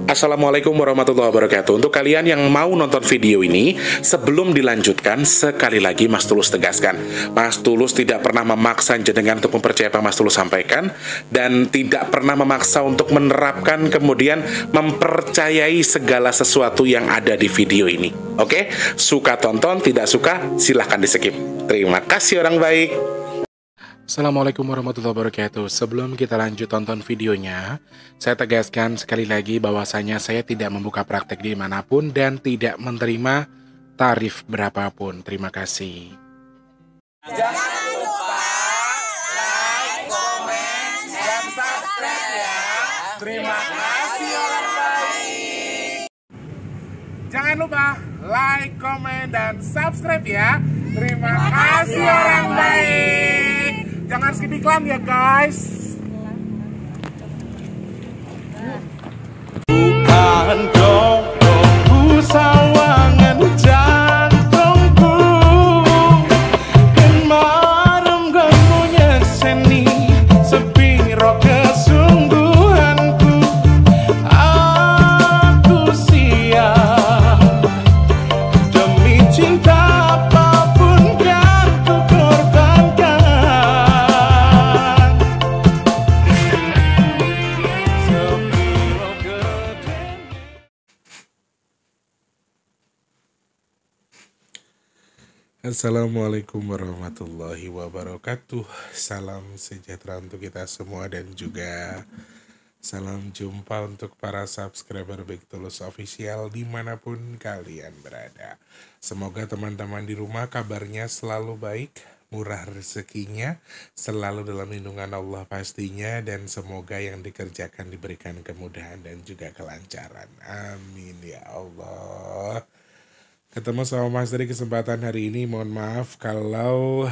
Assalamualaikum warahmatullahi wabarakatuh. Untuk kalian yang mau nonton video ini, sebelum dilanjutkan, sekali lagi Mas Tulus tegaskan, Mas Tulus tidak pernah memaksa jenengan untuk mempercayai apa Mas Tulus sampaikan, dan tidak pernah memaksa untuk menerapkan kemudian mempercayai segala sesuatu yang ada di video ini. Oke? Suka tonton, tidak suka silahkan di skip. Terima kasih orang baik. Assalamualaikum warahmatullahi wabarakatuh. Sebelum kita lanjut tonton videonya, saya tegaskan sekali lagi bahwasanya saya tidak membuka praktek dimanapun dan tidak menerima tarif berapapun. Terima kasih. Jangan lupa like, komen, dan subscribe ya. Terima kasih orang baik. Jangan lupa like, komen, dan subscribe ya. Terima kasih orang baik. Jangan skip iklan ya guys. Bukan dongku sawangan jantungku, kemarem kamunya seni sepiro kesungguhanku. Aku siap demi cinta. Assalamualaikum warahmatullahi wabarakatuh. Salam sejahtera untuk kita semua dan juga salam jumpa untuk para subscriber Big Tulus Official dimanapun kalian berada. Semoga teman-teman di rumah kabarnya selalu baik, murah rezekinya, selalu dalam lindungan Allah pastinya, dan semoga yang dikerjakan diberikan kemudahan dan juga kelancaran. Amin ya Allah. Ketemu sama Mas dari kesempatan hari ini. Mohon maaf kalau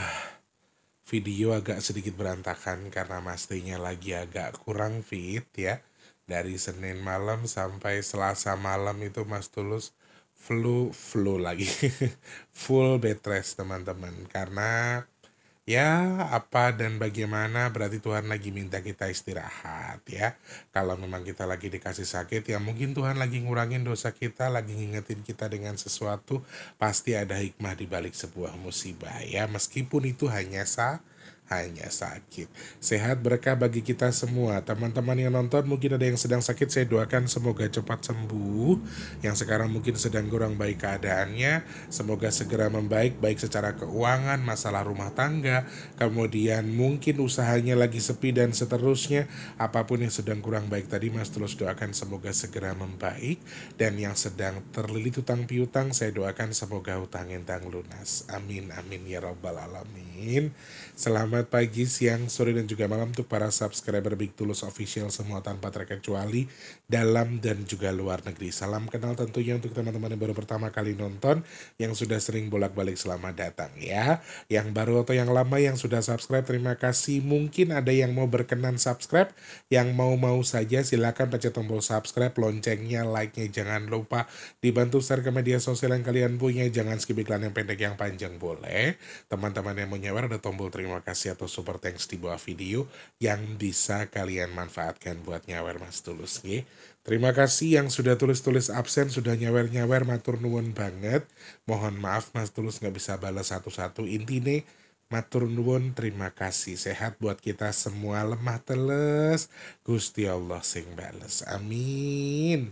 video agak sedikit berantakan karena Mas T-nya lagi agak kurang fit ya. Dari Senin malam sampai Selasa malam itu Mas Tulus flu lagi. Full bed rest teman-teman. Karena ya apa dan bagaimana berarti Tuhan lagi minta kita istirahat ya. Kalau memang kita lagi dikasih sakit ya mungkin Tuhan lagi ngurangin dosa kita, lagi ngingetin kita dengan sesuatu. Pasti ada hikmah di balik sebuah musibah ya, meskipun itu hanya sakit. Sehat berkah bagi kita semua. Teman-teman yang nonton mungkin ada yang sedang sakit, saya doakan semoga cepat sembuh. Yang sekarang mungkin sedang kurang baik keadaannya, semoga segera membaik, baik secara keuangan, masalah rumah tangga, kemudian mungkin usahanya lagi sepi dan seterusnya. Apapun yang sedang kurang baik tadi Mas Tulus doakan semoga segera membaik. Dan yang sedang terlilit hutang piutang, saya doakan semoga hutang entang lunas. Amin amin ya rabbal alamin. Selamat pagi, siang, sore, dan juga malam untuk para subscriber Big Tulus Official semua tanpa terkecuali dalam dan juga luar negeri. Salam kenal tentunya untuk teman-teman yang baru pertama kali nonton, yang sudah sering bolak-balik selamat datang ya. Yang baru atau yang lama yang sudah subscribe terima kasih. Mungkin ada yang mau berkenan subscribe, yang mau saja silakan pencet tombol subscribe, loncengnya, like-nya jangan lupa, dibantu share ke media sosial yang kalian punya. Jangan skip iklan yang pendek yang panjang boleh. Teman-teman yang mau nyewer ada tombol terima kasih atau super thanks di bawah video yang bisa kalian manfaatkan buat nyawer Mas Tulus nih. Terima kasih yang sudah tulis-tulis absen, sudah nyawer-nyawer, matur nuwun banget. Mohon maaf Mas Tulus nggak bisa balas satu-satu. Intine matur nuwun, terima kasih. Sehat buat kita semua, lemah teles Gusti Allah sing bales. Amin.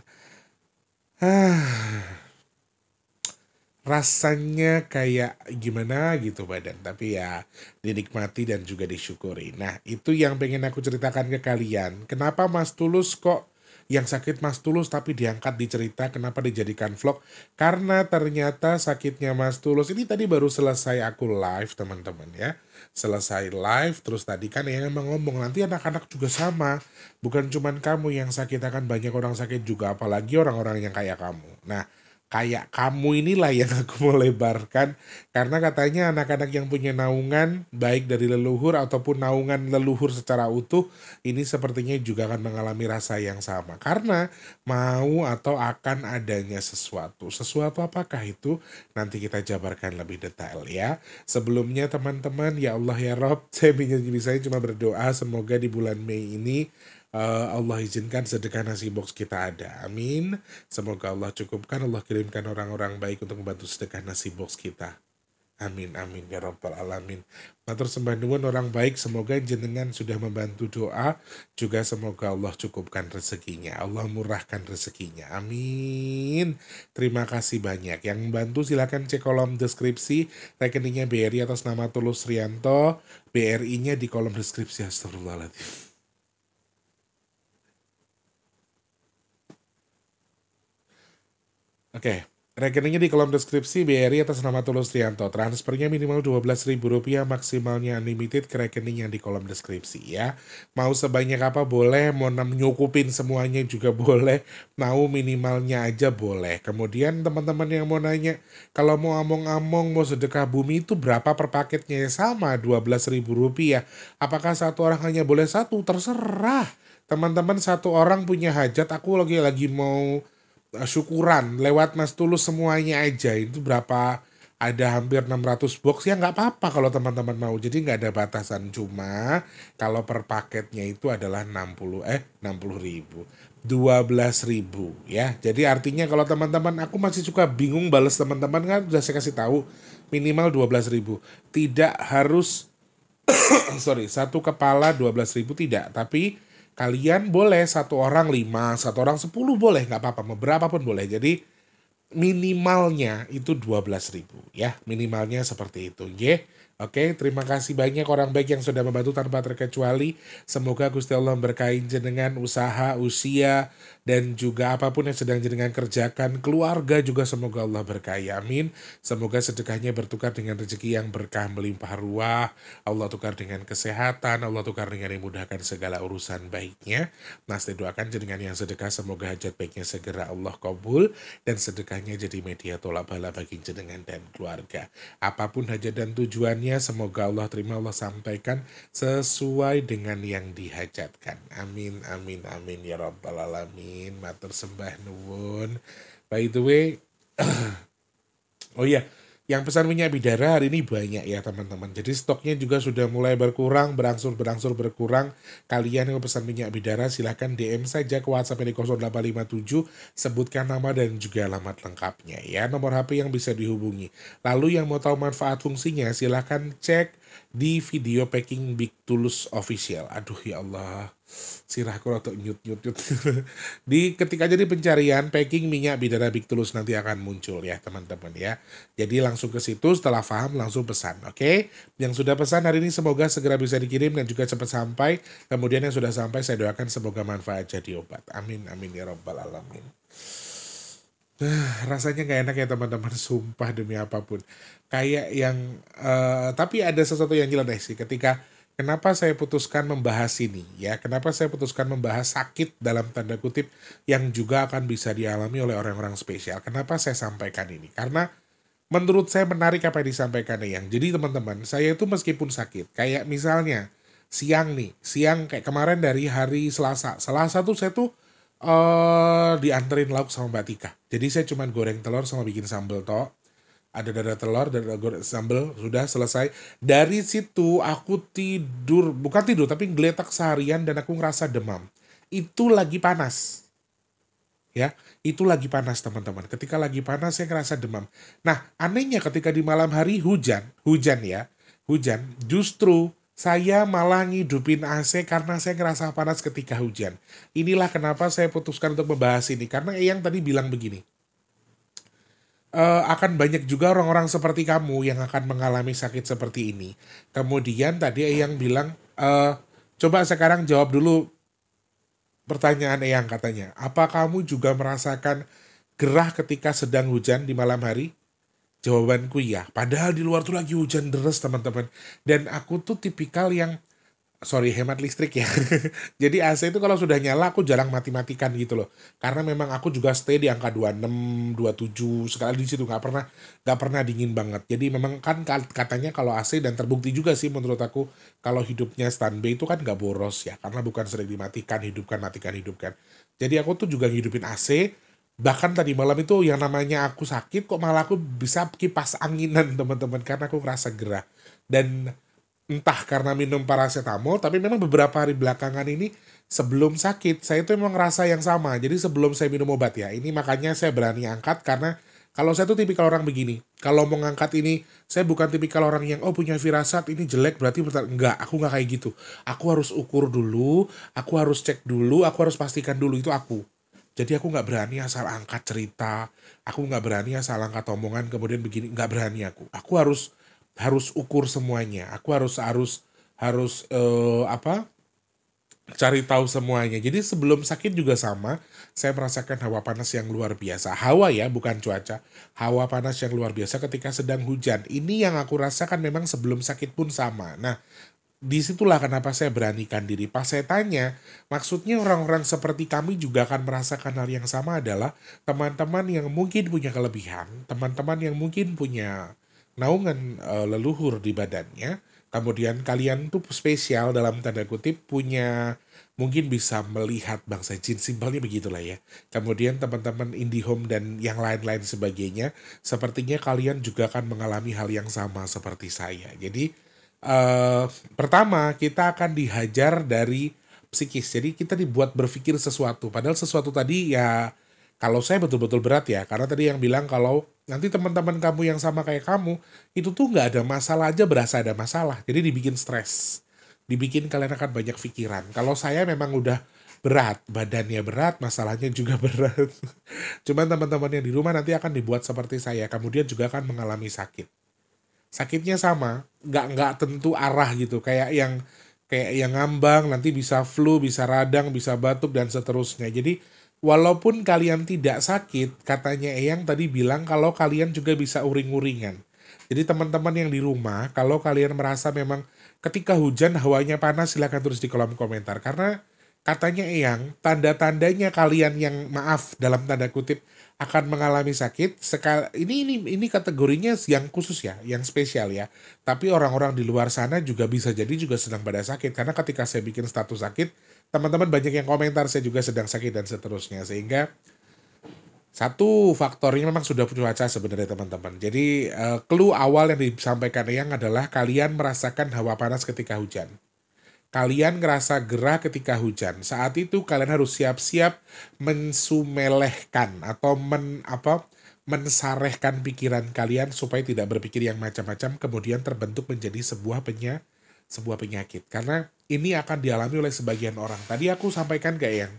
Rasanya kayak gimana gitu badan, tapi ya dinikmati dan juga disyukuri. Nah itu yang pengen aku ceritakan ke kalian. Kenapa Mas Tulus kok yang sakit Mas Tulus tapi diangkat dicerita, kenapa dijadikan vlog? Karena ternyata sakitnya Mas Tulus ini tadi baru selesai aku live teman-teman ya. Selesai live terus tadi kan yang emang ngomong nanti anak-anak juga sama. Bukan cuman kamu yang sakit, akan banyak orang sakit juga, apalagi orang-orang yang kayak kamu. Nah kayak kamu inilah yang aku mau lebarkan, karena katanya anak-anak yang punya naungan baik dari leluhur ataupun naungan leluhur secara utuh ini sepertinya juga akan mengalami rasa yang sama, karena mau atau akan adanya sesuatu apakah itu nanti kita jabarkan lebih detail ya. Sebelumnya teman-teman, ya Allah ya Rob, saya bisa cuma berdoa semoga di bulan Mei ini Allah izinkan sedekah nasi box kita ada. Amin. Semoga Allah cukupkan, Allah kirimkan orang-orang baik untuk membantu sedekah nasi box kita. Amin, amin, ya rabbal alamin. Matur sembah nuwun orang baik, semoga jenengan sudah membantu doa, juga semoga Allah cukupkan rezekinya, Allah murahkan rezekinya, amin. Terima kasih banyak. Yang membantu silakan cek kolom deskripsi, rekeningnya BRI atas nama Tulus Rianto, BRI-nya di kolom deskripsi. Astagfirullahaladzim. Oke, rekeningnya di kolom deskripsi, BRI atas nama Tulus Rianto. Transfernya minimal Rp12.000, maksimalnya unlimited ke rekening yang di kolom deskripsi ya. Mau sebanyak apa boleh, mau nyukupin semuanya juga boleh, mau minimalnya aja boleh. Kemudian teman-teman yang mau nanya, kalau mau among-among, mau sedekah bumi itu berapa per paketnya? Ya sama, Rp12.000. Apakah satu orang hanya boleh satu? Terserah. Teman-teman satu orang punya hajat, aku lagi mau syukuran lewat Mas Tulus semuanya aja itu berapa, ada hampir 600 box ya, nggak apa-apa kalau teman-teman mau, jadi nggak ada batasan, cuma kalau per paketnya itu adalah 60.000 12.000 ya. Jadi artinya kalau teman-teman, aku masih suka bingung bales teman-teman, kan udah saya kasih tahu minimal 12.000, tidak harus satu kepala 12.000 tidak, tapi kalian boleh satu orang 5, satu orang 10 boleh, nggak apa-apa, berapa pun boleh. Jadi minimalnya itu 12.000 ya, minimalnya seperti itu ya. Oke, terima kasih banyak orang baik yang sudah membantu tanpa terkecuali. Semoga Gusti Allah berkahi jenengan, usaha, usia, dan juga apapun yang sedang jenengan kerjakan, keluarga juga semoga Allah berkahi, amin. Semoga sedekahnya bertukar dengan rezeki yang berkah melimpah ruah, Allah tukar dengan kesehatan, Allah tukar dengan dimudahkan segala urusan baiknya. Nah, saya doakan jenengan yang sedekah semoga hajat baiknya segera Allah kabul, dan sedekahnya jadi media tolak bala bagi jenengan dan keluarga. Apapun hajat dan tujuannya, semoga Allah terima, Allah sampaikan sesuai dengan yang dihajatkan. Amin, amin, amin, ya rabbal alamin. Matur sembah nuwun. By the way, oh iya, yang pesan minyak bidara hari ini banyak ya teman-teman. Jadi stoknya juga sudah mulai berkurang, berangsur berkurang. Kalian yang pesan minyak bidara silahkan DM saja ke WhatsApp di 0857, sebutkan nama dan juga alamat lengkapnya ya, nomor HP yang bisa dihubungi. Lalu yang mau tahu manfaat fungsinya silahkan cek di video packing Big Tulus official. Aduh ya Allah, sirahku atau nyut. Di ketika jadi pencarian packing minyak bidara Big Tulus nanti akan muncul ya teman-teman ya. Jadi langsung ke situ, setelah paham langsung pesan, oke? Yang sudah pesan hari ini semoga segera bisa dikirim dan juga cepat sampai. Kemudian yang sudah sampai saya doakan semoga manfaat jadi obat. Amin, amin, ya rabbal alamin. Rasanya nggak enak ya teman-teman, sumpah demi apapun. Kayak yang, tapi ada sesuatu yang jelas sih ketika kenapa saya putuskan membahas ini ya, kenapa saya putuskan membahas sakit dalam tanda kutip yang juga akan bisa dialami oleh orang-orang spesial. Kenapa saya sampaikan ini? Karena menurut saya menarik apa yang disampaikan yang. Jadi teman-teman, saya itu meskipun sakit, kayak misalnya siang kayak kemarin dari hari Selasa tuh saya tuh dianterin lauk sama Mbak Tika. Jadi saya cuma goreng telur sama bikin sambal toh. Ada dada telur, dada goreng sambal, sudah selesai. Dari situ aku tidur, bukan tidur tapi geletak seharian dan aku ngerasa demam. Itu lagi panas. Ya, itu lagi panas teman-teman. Ketika lagi panas saya ngerasa demam. Nah, anehnya ketika di malam hari hujan, justru saya malah ngidupin AC karena saya ngerasa panas ketika hujan. Inilah kenapa saya putuskan untuk membahas ini. Karena Eyang tadi bilang begini, akan banyak juga orang-orang seperti kamu yang akan mengalami sakit seperti ini. Kemudian tadi Eyang bilang, coba sekarang jawab dulu pertanyaan Eyang katanya. Apa kamu juga merasakan gerah ketika sedang hujan di malam hari? Jawabanku iya, padahal di luar tuh lagi hujan deras teman-teman. Dan aku tuh tipikal yang, hemat listrik ya. Jadi AC itu kalau sudah nyala aku jarang mati-matikan gitu loh. Karena memang aku juga stay di angka 26, 27, sekali di situ nggak pernah dingin banget. Jadi memang kan katanya kalau AC, dan terbukti juga sih menurut aku, kalau hidupnya standby itu kan nggak boros ya. Karena bukan sering dimatikan, hidupkan, matikan, hidupkan. Jadi aku tuh juga ngidupin AC. Bahkan tadi malam itu yang namanya aku sakit kok malah aku bisa kipas anginan teman-teman, karena aku ngerasa gerah. Dan entah karena minum paracetamol, tapi memang beberapa hari belakangan ini sebelum sakit saya tuh emang ngerasa yang sama. Jadi sebelum saya minum obat ya, ini makanya saya berani angkat karena kalau saya tuh tipikal orang begini. Kalau mau ngangkat ini, saya bukan tipikal orang yang oh punya firasat ini jelek berarti enggak, aku nggak kayak gitu. Aku harus ukur dulu, aku harus cek dulu, aku harus pastikan dulu itu aku. Jadi aku nggak berani asal angkat cerita, aku nggak berani asal angkat omongan kemudian begini, nggak berani aku. Aku harus ukur semuanya. Aku harus apa? Cari tahu semuanya. Jadi sebelum sakit juga sama, saya merasakan hawa panas yang luar biasa. Hawa ya, bukan cuaca. Hawa panas yang luar biasa ketika sedang hujan. Ini yang aku rasakan memang sebelum sakit pun sama. Nah, disitulah kenapa saya beranikan diri. Pas saya tanya, maksudnya orang-orang seperti kami juga akan merasakan hal yang sama adalah teman-teman yang mungkin punya kelebihan, teman-teman yang mungkin punya naungan leluhur di badannya, kemudian kalian tuh spesial dalam tanda kutip punya mungkin bisa melihat bangsa jin simpelnya begitulah ya. Kemudian teman-teman IndiHome dan yang lain-lain sebagainya, sepertinya kalian juga akan mengalami hal yang sama seperti saya. Jadi pertama kita akan dihajar dari psikis. Jadi kita dibuat berpikir sesuatu. Padahal sesuatu tadi ya kalau saya betul-betul berat ya. Karena tadi yang bilang kalau nanti teman-teman kamu yang sama kayak kamu itu tuh nggak ada masalah aja berasa ada masalah. Jadi dibikin stres. Dibikin kalian akan banyak pikiran. Kalau saya memang udah berat, badannya berat, masalahnya juga berat. Cuman teman-teman yang di rumah nanti akan dibuat seperti saya. Kemudian juga akan mengalami sakit. Sakitnya sama, nggak tentu arah gitu, kayak yang ngambang, nanti bisa flu, bisa radang, bisa batuk dan seterusnya. Jadi walaupun kalian tidak sakit, katanya Eyang tadi bilang kalau kalian juga bisa uring-uringan. Jadi teman-teman yang di rumah, kalau kalian merasa memang ketika hujan hawanya panas, silakan tulis di kolom komentar. Karena katanya Eyang, tanda-tandanya kalian yang maaf dalam tanda kutip akan mengalami sakit. Ini kategorinya yang khusus ya, yang spesial ya. Tapi orang-orang di luar sana juga bisa jadi juga sedang pada sakit. Karena ketika saya bikin status sakit, teman-teman banyak yang komentar saya juga sedang sakit dan seterusnya. Sehingga satu faktornya memang sudah cuaca sebenarnya teman-teman. Jadi clue awal yang disampaikan Eyang adalah kalian merasakan hawa panas ketika hujan. Kalian ngerasa gerah ketika hujan. Saat itu kalian harus siap-siap mensumelehkan atau mensarehkan pikiran kalian supaya tidak berpikir yang macam-macam kemudian terbentuk menjadi sebuah penyakit. Karena ini akan dialami oleh sebagian orang. Tadi aku sampaikan kayak yang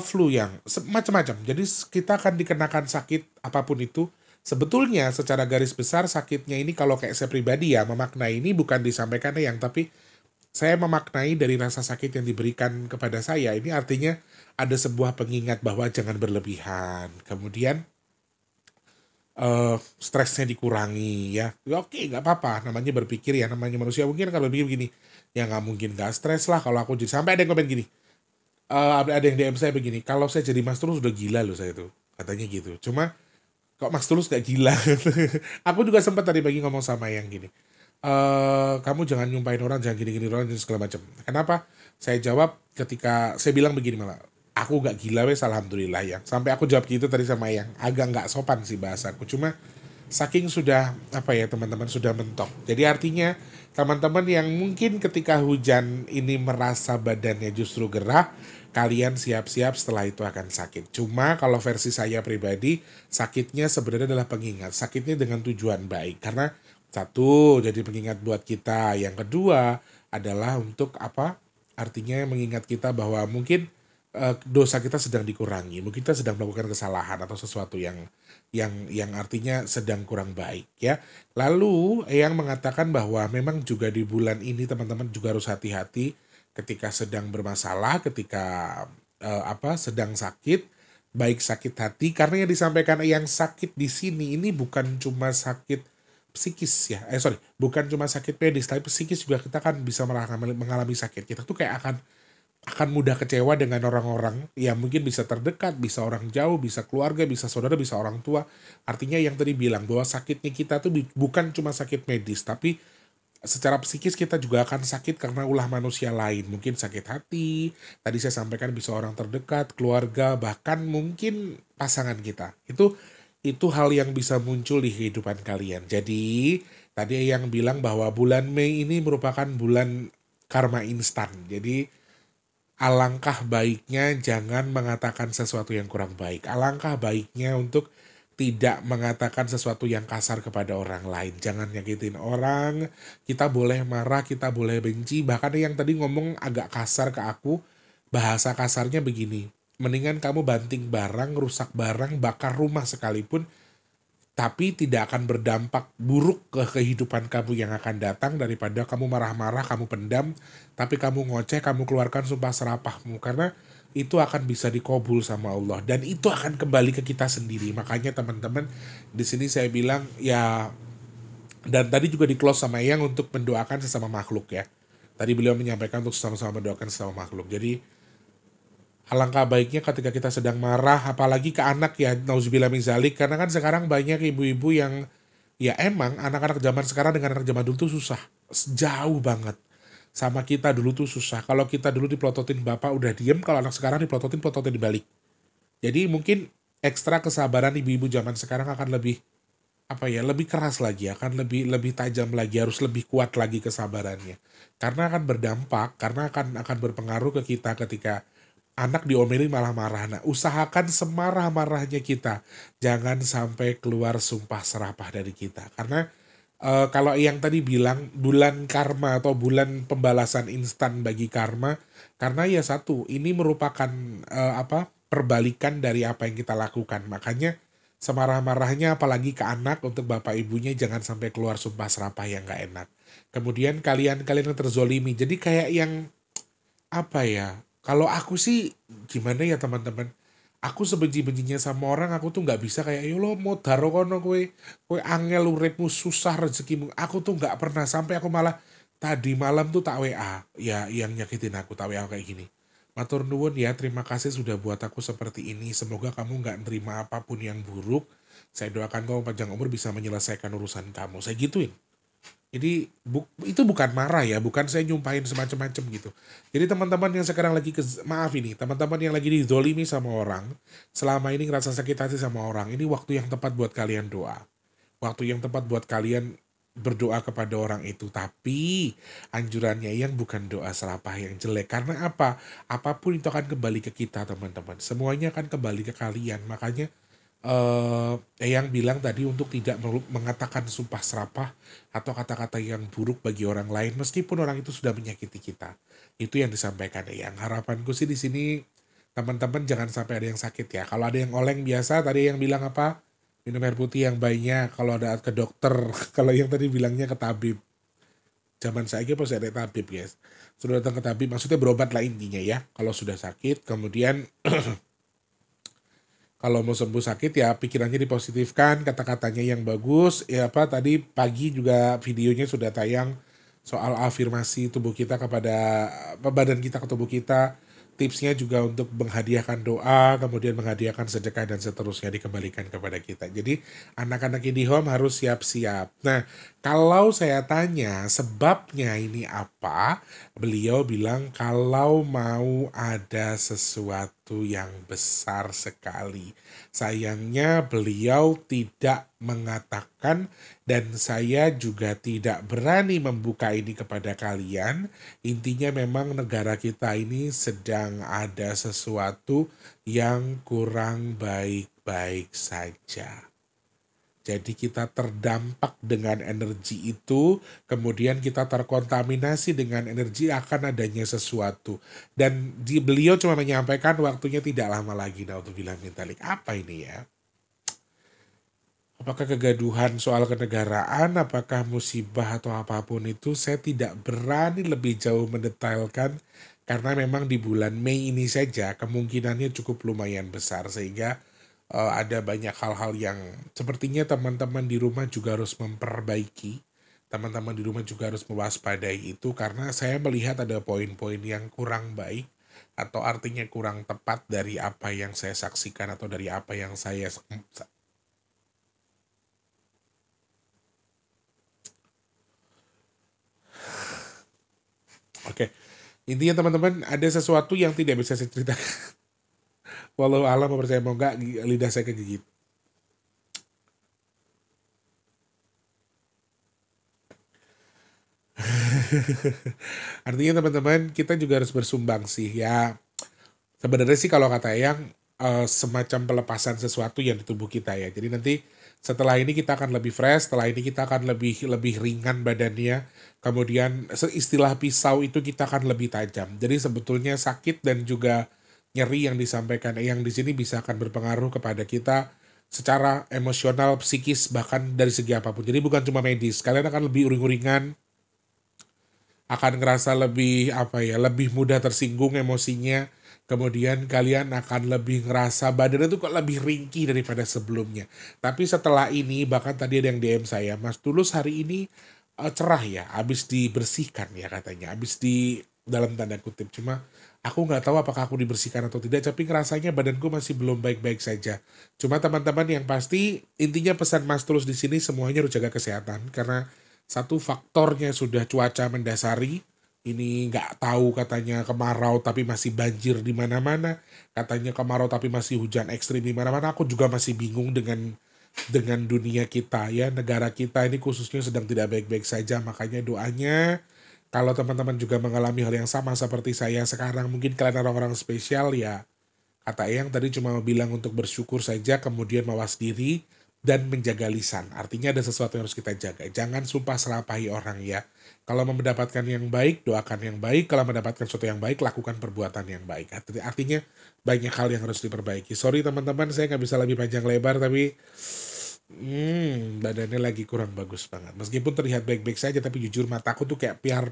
flu yang macam-macam. Jadi kita akan dikenakan sakit apapun itu. Sebetulnya secara garis besar sakitnya ini kalau kayak saya pribadi ya memaknai ini bukan disampaikan yang tapi saya memaknai dari rasa sakit yang diberikan kepada saya. Ini artinya ada sebuah pengingat bahwa jangan berlebihan. Kemudian stresnya dikurangi ya. Oke, nggak apa-apa. Namanya berpikir ya, namanya manusia. Mungkin kalau berpikir begini, ya nggak mungkin nggak stres lah kalau aku jadi. Sampai ada yang komen gini. Ada yang DM saya begini, kalau saya jadi Mas Tulus udah gila loh saya tuh. Katanya gitu. Cuma kok Mas Tulus gak gila? Aku juga sempat tadi pagi ngomong sama yang gini. Kamu jangan nyumpahin orang, jangan gini-gini orang dan segala macam. Kenapa? Saya jawab ketika saya bilang begini malah, aku gak gila wes alhamdulillah ya. Sampai aku jawab gitu tadi sama yang agak gak sopan sih bahasaku. Cuma saking sudah teman-teman sudah mentok. Jadi artinya teman-teman yang mungkin ketika hujan ini merasa badannya justru gerah, kalian siap-siap setelah itu akan sakit. Cuma kalau versi saya pribadi, sakitnya sebenarnya adalah pengingat. Sakitnya dengan tujuan baik. Karena satu, jadi pengingat buat kita. Yang kedua adalah untuk apa? Artinya mengingat kita bahwa mungkin dosa kita sedang dikurangi. Mungkin kita sedang melakukan kesalahan atau sesuatu yang artinya sedang kurang baik ya. Lalu yang mengatakan bahwa memang juga di bulan ini teman-teman juga harus hati-hati ketika sedang bermasalah, ketika sedang sakit, baik sakit hati karena yang disampaikan yang sakit di sini ini bukan cuma sakit psikis ya, bukan cuma sakit medis, tapi psikis juga kita kan bisa mengalami sakit. Kita tuh kayak akan mudah kecewa dengan orang-orang yang mungkin bisa terdekat, bisa orang jauh, bisa keluarga, bisa saudara, bisa orang tua. Artinya yang tadi bilang bahwa sakitnya kita tuh bukan cuma sakit medis, tapi secara psikis kita juga akan sakit karena ulah manusia lain. Mungkin sakit hati, tadi saya sampaikan bisa orang terdekat, keluarga, bahkan mungkin pasangan kita. Itu hal yang bisa muncul di kehidupan kalian. Jadi tadi yang bilang bahwa bulan Mei ini merupakan bulan karma instan. Jadi alangkah baiknya jangan mengatakan sesuatu yang kurang baik. Alangkah baiknya untuk tidak mengatakan sesuatu yang kasar kepada orang lain. Jangan nyakitin orang, kita boleh marah, kita boleh benci. Bahkan yang tadi ngomong agak kasar ke aku, bahasa kasarnya begini. Mendingan kamu banting barang, rusak barang, bakar rumah sekalipun, tapi tidak akan berdampak buruk ke kehidupan kamu yang akan datang daripada kamu marah-marah, kamu pendam, tapi kamu ngoceh, kamu keluarkan sumpah serapahmu. Karena itu akan bisa dikabul sama Allah dan itu akan kembali ke kita sendiri. Makanya teman-teman, di sini saya bilang ya, dan tadi juga di close sama Yang untuk mendoakan sesama makhluk ya. Tadi beliau menyampaikan untuk sama-sama mendoakan sesama makhluk. Jadi alangkah baiknya ketika kita sedang marah, apalagi ke anak ya, nauzubillah min zalik, karena kan sekarang banyak ibu-ibu yang ya emang anak-anak zaman sekarang dengan anak zaman dulu tuh susah, jauh banget. Sama kita dulu tuh susah. Kalau kita dulu dipelototin bapak udah diem, kalau anak sekarang dipelototin dibalik. Jadi mungkin ekstra kesabaran ibu-ibu zaman sekarang akan lebih apa ya, lebih keras lagi, akan lebih lebih tajam lagi, harus lebih kuat lagi kesabarannya. Karena akan berdampak, karena akan berpengaruh ke kita ketika anak diomelin malah marah. Nah, usahakan semarah-marahnya kita. Jangan sampai keluar sumpah serapah dari kita. Karena kalau yang tadi bilang bulan karma atau bulan pembalasan instan bagi karma, karena ya satu, ini merupakan perbalikan dari apa yang kita lakukan. Makanya semarah-marahnya apalagi ke anak, untuk bapak ibunya jangan sampai keluar sumpah serapah yang gak enak. Kemudian kalian yang terzolimi, jadi kayak yang apa ya, kalau aku sih gimana ya teman-teman, aku sebenci-bencinya sama orang, aku tuh nggak bisa kayak yo lo mau daro kono kue angel uripmu susah rezekimu, aku tuh nggak pernah. Sampai aku malah tadi malam tuh tak WA ya yang nyakitin aku, tak WA kayak gini, matur nuwun ya, terima kasih sudah buat aku seperti ini, semoga kamu nggak nerima apapun yang buruk, saya doakan kamu panjang umur bisa menyelesaikan urusan kamu, saya gituin. Jadi itu bukan marah ya, bukan saya nyumpahin semacam-macam gitu. Jadi teman-teman yang sekarang lagi maaf ini, teman-teman yang lagi dizolimi sama orang, selama ini ngerasa sakit hati sama orang, ini waktu yang tepat buat kalian doa. Waktu yang tepat buat kalian berdoa kepada orang itu. Tapi anjurannya yang bukan doa serapah yang jelek. Karena apa? Apapun itu akan kembali ke kita teman-teman. Semuanya akan kembali ke kalian. Makanya yang bilang tadi untuk tidak mengatakan sumpah serapah atau kata-kata yang buruk bagi orang lain meskipun orang itu sudah menyakiti kita. Itu yang disampaikan yang harapanku sih di sini, teman-teman jangan sampai ada yang sakit ya. Kalau ada yang oleng biasa, tadi yang bilang apa? Minum air putih yang banyak, kalau ada ke dokter, kalau yang tadi bilangnya ke tabib. Zaman saya pasti ada tabib guys. Sudah datang ke tabib, maksudnya berobat lah intinya ya. Kalau sudah sakit, kemudian kalau mau sembuh sakit ya pikirannya dipositifkan, kata-katanya yang bagus. Ya apa tadi pagi juga videonya sudah tayang soal afirmasi tubuh kita kepada badan kita ke tubuh kita. Tipsnya juga untuk menghadiahkan doa, kemudian menghadiahkan sedekah dan seterusnya dikembalikan kepada kita. Jadi anak-anak IndiHome harus siap-siap. Nah, kalau saya tanya sebabnya ini apa, beliau bilang kalau mau ada sesuatu yang besar sekali. Sayangnya beliau tidak mengatakan dan saya juga tidak berani membuka ini kepada kalian. Intinya memang negara kita ini sedang ada sesuatu yang kurang baik-baik saja. Jadi kita terdampak dengan energi itu, kemudian kita terkontaminasi dengan energi akan adanya sesuatu. Dan beliau cuma menyampaikan waktunya tidak lama lagi. Naudzubillah min dzalik. Apa ini ya? Apakah kegaduhan soal kenegaraan, apakah musibah atau apapun itu, saya tidak berani lebih jauh mendetailkan. Karena memang di bulan Mei ini saja kemungkinannya cukup lumayan besar. Sehingga ada banyak hal-hal yang sepertinya teman-teman di rumah juga harus memperbaiki. Teman-teman di rumah juga harus mewaspadai itu karena saya melihat ada poin-poin yang kurang baik atau artinya kurang tepat dari apa yang saya saksikan atau dari apa yang saya Oke. Intinya teman-teman ada sesuatu yang tidak bisa saya ceritakan. Walau alam mau percaya mau enggak, lidah saya kegigit. Artinya teman-teman kita juga harus bersumbang sih ya. Sebenarnya sih kalau kata Eyang semacam pelepasan sesuatu yang di tubuh kita ya. Jadi nanti setelah ini kita akan lebih fresh, setelah ini kita akan lebih lebih ringan badannya. Kemudian istilah pisau itu kita akan lebih tajam. Jadi sebetulnya sakit dan juga nyeri yang disampaikan Eyang di sini bisa akan berpengaruh kepada kita secara emosional, psikis, bahkan dari segi apapun. Jadi bukan cuma medis. Kalian akan lebih uring-uringan, akan ngerasa lebih apa ya, lebih mudah tersinggung emosinya. Kemudian kalian akan lebih ngerasa badannya tuh kok lebih ringkih daripada sebelumnya. Tapi setelah ini bahkan tadi ada yang DM saya, Mas Tulus hari ini cerah ya, habis dibersihkan ya katanya, habis di dalam tanda kutip. Cuma aku nggak tahu apakah aku dibersihkan atau tidak, tapi ngerasanya badanku masih belum baik-baik saja. Cuma teman-teman yang pasti intinya pesan Mas Tulus di sini semuanya harus jaga kesehatan karena satu faktornya sudah cuaca mendasari. Ini nggak tahu katanya kemarau tapi masih banjir di mana-mana. Katanya kemarau tapi masih hujan ekstrim di mana-mana. Aku juga masih bingung dengan dunia kita ya, negara kita ini khususnya sedang tidak baik-baik saja. Makanya doanya kalau teman-teman juga mengalami hal yang sama seperti saya sekarang, mungkin kalian orang-orang spesial ya. Kata Eyang tadi cuma bilang untuk bersyukur saja, kemudian mawas diri, dan menjaga lisan. Artinya ada sesuatu yang harus kita jaga. Jangan sumpah serapahi orang ya. Kalau mendapatkan yang baik, doakan yang baik. Kalau mendapatkan sesuatu yang baik, lakukan perbuatan yang baik. Artinya banyak hal yang harus diperbaiki. Sorry teman-teman, saya nggak bisa lebih panjang lebar, tapi badannya lagi kurang bagus banget. Meskipun terlihat baik-baik saja, tapi jujur mataku tuh kayak piar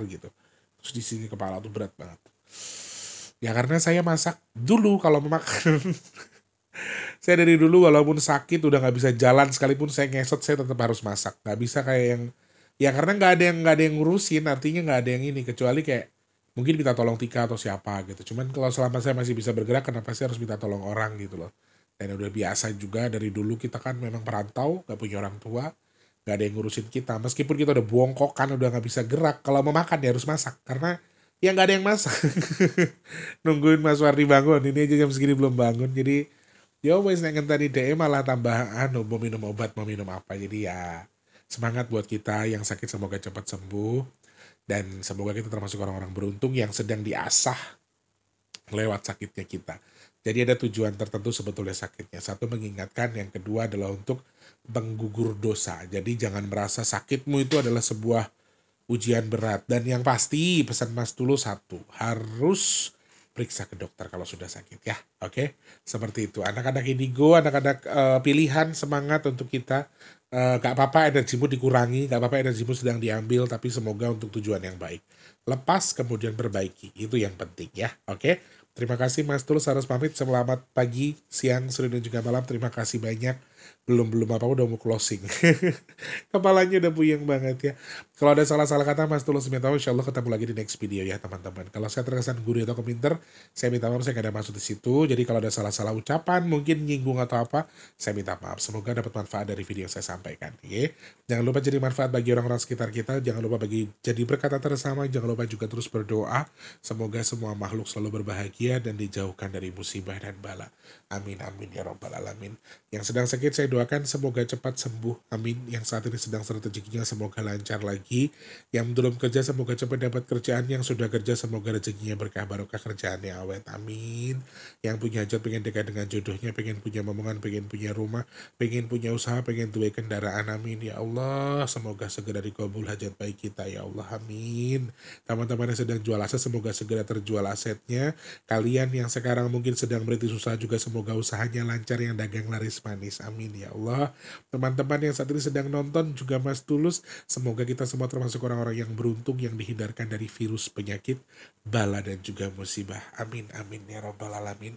gitu. Terus di sini kepala tuh berat banget. Ya karena saya masak dulu kalau mau makan. Saya dari dulu walaupun sakit udah nggak bisa jalan sekalipun saya ngesot saya tetap harus masak. Nggak bisa kayak yang ya karena nggak ada yang ngurusin, artinya nggak ada yang ini kecuali kayak mungkin minta tolong Tika atau siapa gitu. Cuman kalau selama saya masih bisa bergerak kenapa saya harus minta tolong orang gitu loh. Dan udah biasa juga dari dulu kita kan memang perantau, nggak punya orang tua, nggak ada yang ngurusin kita. Meskipun kita udah bongkok kan udah nggak bisa gerak, kalau mau makan ya harus masak karena ya nggak ada yang masak. Nungguin Mas Wardi bangun, ini aja jam segini belum bangun. Jadi ya wes nek ngenteni dhek malah tambah mau minum obat, mau minum apa. Jadi ya semangat buat kita yang sakit semoga cepat sembuh dan semoga kita termasuk orang-orang beruntung yang sedang diasah lewat sakitnya kita. Jadi ada tujuan tertentu sebetulnya sakitnya. Satu mengingatkan, yang kedua adalah untuk menggugur dosa. Jadi jangan merasa sakitmu itu adalah sebuah ujian berat. Dan yang pasti pesan Mas Tulus satu, harus periksa ke dokter kalau sudah sakit ya. Oke, seperti itu. Anak-anak indigo, anak-anak pilihan semangat untuk kita. Gak apa-apa energimu dikurangi, gak apa-apa energimu sedang diambil, tapi semoga untuk tujuan yang baik. Lepas kemudian perbaiki, itu yang penting ya. Oke, terima kasih Mas Tulus, harus pamit. Selamat pagi, siang, sore dan juga malam. Terima kasih banyak. Belum apa udah mau closing. Kepalanya udah puyeng banget ya. Kalau ada salah-salah kata Mas Tulus minta maaf, insya Allah ketemu lagi di next video ya teman-teman. Kalau saya terkesan gurih atau kepinter, saya minta maaf, saya gak ada maksud di situ. Jadi kalau ada salah-salah ucapan, mungkin nyinggung atau apa, saya minta maaf. Semoga dapat manfaat dari video yang saya sampaikan. Ya. Jangan lupa jadi manfaat bagi orang-orang sekitar kita. Jangan lupa jadi berkata tersama. Jangan lupa juga terus berdoa. Semoga semua makhluk selalu berbahagia dan dijauhkan dari musibah dan bala. Amin amin ya robbal alamin. Yang sedang sakit saya doakan semoga cepat sembuh. Amin. Yang saat ini sedang seret rezekinya semoga lancar lagi. Yang belum kerja semoga cepat dapat kerjaan. Yang sudah kerja semoga rezekinya berkah barokah kerjaannya awet. Amin. Yang punya hajat pengen dekat dengan jodohnya, pengen punya momongan, pengen punya rumah, pengen punya usaha, pengen tuai kendaraan. Amin ya Allah. Semoga segera dikabul hajat baik kita ya Allah. Amin. Teman-teman yang sedang jual aset semoga segera terjual asetnya. Kalian yang sekarang mungkin sedang merintis usaha juga semoga usahanya lancar, yang dagang laris manis. Amin ya Allah. Teman-teman yang saat ini sedang nonton juga Mas Tulus, semoga kita semua termasuk orang-orang yang beruntung yang dihindarkan dari virus, penyakit, bala dan juga musibah. Amin amin ya robbal alamin.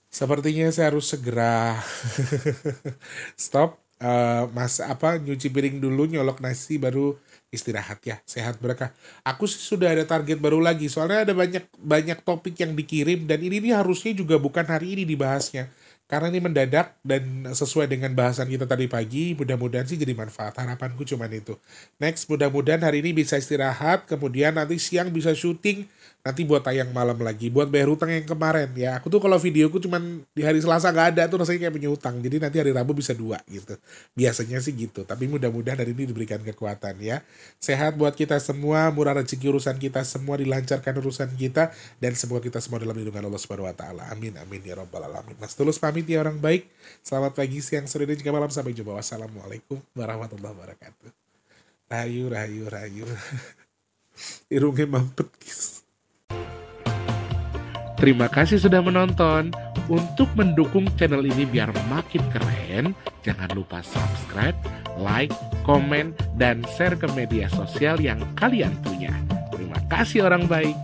Sepertinya saya harus segera stop. Nyuci piring dulu, nyolok nasi, baru istirahat ya, sehat berkah. Aku sih sudah ada target baru lagi, soalnya ada banyak topik yang dikirim dan ini harusnya juga bukan hari ini dibahasnya. Karena ini mendadak dan sesuai dengan bahasan kita tadi pagi, mudah-mudahan sih jadi manfaat. Harapanku cuman itu. Next, mudah-mudahan hari ini bisa istirahat, kemudian nanti siang bisa syuting, nanti buat tayang malam lagi, buat bayar hutang yang kemarin ya. Aku tuh kalau videoku cuman di hari Selasa nggak ada tuh rasanya kayak punya hutang, jadi nanti hari Rabu bisa 2 gitu, biasanya sih gitu. Tapi mudah-mudahan hari ini diberikan kekuatan ya, sehat buat kita semua, murah rezeki urusan kita semua, dilancarkan urusan kita, dan semoga kita semua dalam lindungan Allah Subhanahu Wa Taala. Amin amin ya robbal alamin. Mas Tulus pamit ya orang baik, selamat pagi, siang, sore, dan juga malam, sampai jumpa. Wassalamualaikum warahmatullahi wabarakatuh. Rayu rayu rayu. Irungnya mampet guys. Terima kasih sudah menonton. Untuk mendukung channel ini biar makin keren, jangan lupa subscribe, like, komen, dan share ke media sosial yang kalian punya. Terima kasih orang baik.